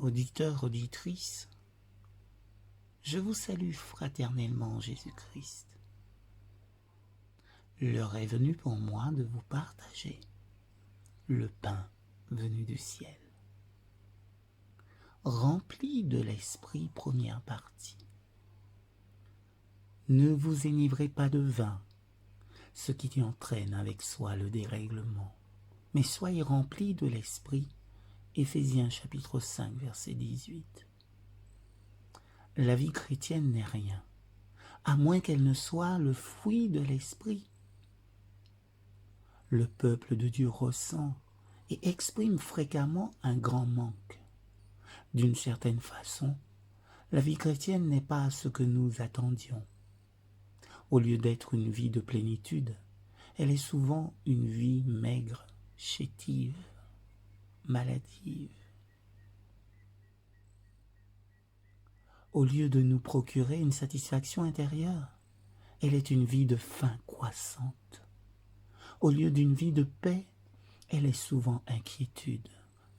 Auditeurs, auditrices, je vous salue fraternellement en Jésus-Christ. L'heure est venue pour moi de vous partager le pain venu du ciel. Rempli de l'esprit, première partie. Ne vous enivrez pas de vin, ce qui entraîne avec soi le dérèglement, mais soyez remplis de l'esprit. Éphésiens chapitre 5, verset 18. La vie chrétienne n'est rien, à moins qu'elle ne soit le fruit de l'esprit. Le peuple de Dieu ressent et exprime fréquemment un grand manque. D'une certaine façon, la vie chrétienne n'est pas ce que nous attendions. Au lieu d'être une vie de plénitude, elle est souvent une vie maigre, chétive, maladive. Au lieu de nous procurer une satisfaction intérieure, elle est une vie de faim croissante. Au lieu d'une vie de paix, elle est souvent inquiétude,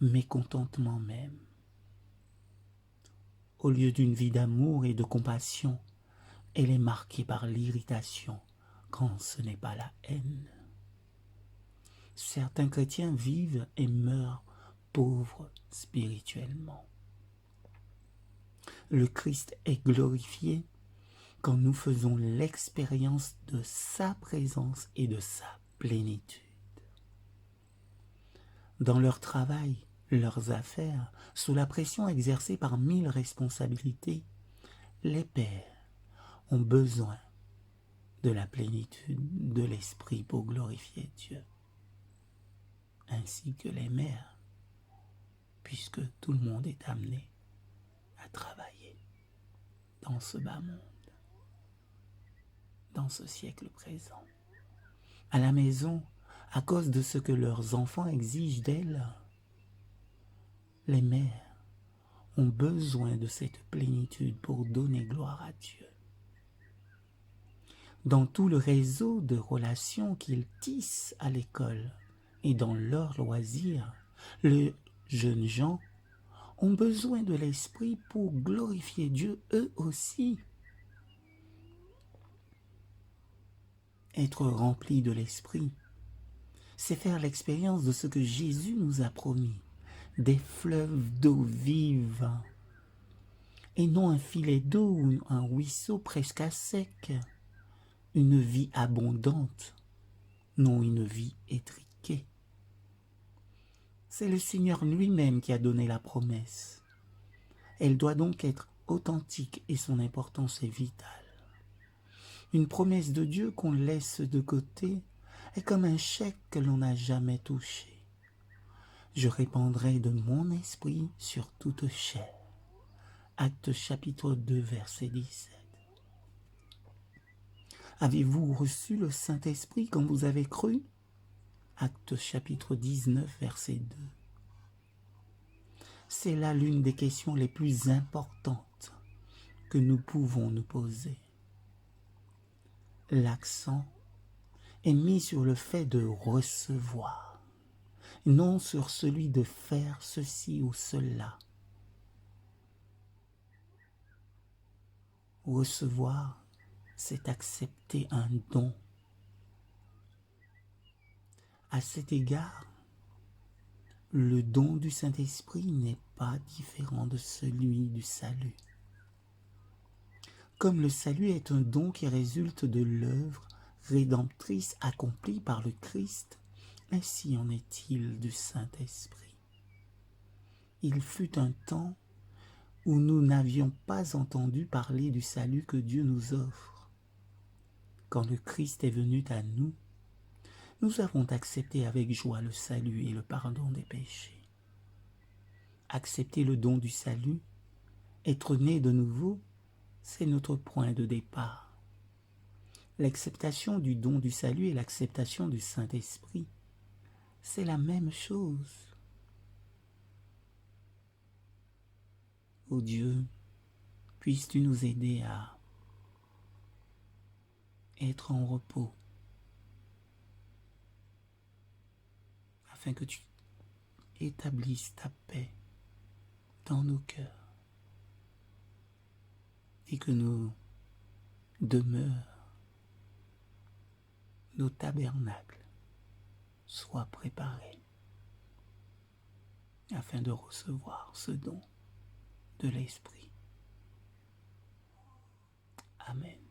mécontentement même. Au lieu d'une vie d'amour et de compassion, elle est marquée par l'irritation, quand ce n'est pas la haine. Certains chrétiens vivent et meurent pauvres spirituellement. Le Christ est glorifié quand nous faisons l'expérience de sa présence et de sa plénitude. Dans leur travail, leurs affaires, sous la pression exercée par 1000 responsabilités, les pères ont besoin de la plénitude de l'esprit pour glorifier Dieu, ainsi que les mères, puisque tout le monde est amené à travailler dans ce bas monde, dans ce siècle présent. À la maison, à cause de ce que leurs enfants exigent d'elles, les mères ont besoin de cette plénitude pour donner gloire à Dieu. Dans tout le réseau de relations qu'ils tissent à l'école et dans leurs loisirs, les jeunes gens ont besoin de l'esprit pour glorifier Dieu eux aussi. Être rempli de l'esprit, c'est faire l'expérience de ce que Jésus nous a promis, des fleuves d'eau vive, et non un filet d'eau ou un ruisseau presque à sec, une vie abondante, non une vie étriquée. C'est le Seigneur lui-même qui a donné la promesse. Elle doit donc être authentique et son importance est vitale. Une promesse de Dieu qu'on laisse de côté est comme un chèque que l'on n'a jamais touché. Je répandrai de mon esprit sur toute chair. Actes chapitre 2, verset 17. Avez-vous reçu le Saint-Esprit quand vous avez cru? Actes chapitre 19, verset 2. C'est là l'une des questions les plus importantes que nous pouvons nous poser. L'accent est mis sur le fait de recevoir, non sur celui de faire ceci ou cela. Recevoir, c'est accepter un don. À cet égard, le don du Saint-Esprit n'est pas différent de celui du salut. Comme le salut est un don qui résulte de l'œuvre rédemptrice accomplie par le Christ, ainsi en est-il du Saint-Esprit. Il fut un temps où nous n'avions pas entendu parler du salut que Dieu nous offre. Quand le Christ est venu à nous, nous avons accepté avec joie le salut et le pardon des péchés. Accepter le don du salut, être né de nouveau, c'est notre point de départ. L'acceptation du don du salut et l'acceptation du Saint-Esprit, c'est la même chose. Ô Dieu, puisses-tu nous aider à être en repos, afin que tu établisses ta paix dans nos cœurs et que nos demeures, nos tabernacles soient préparés afin de recevoir ce don de l'Esprit. Amen.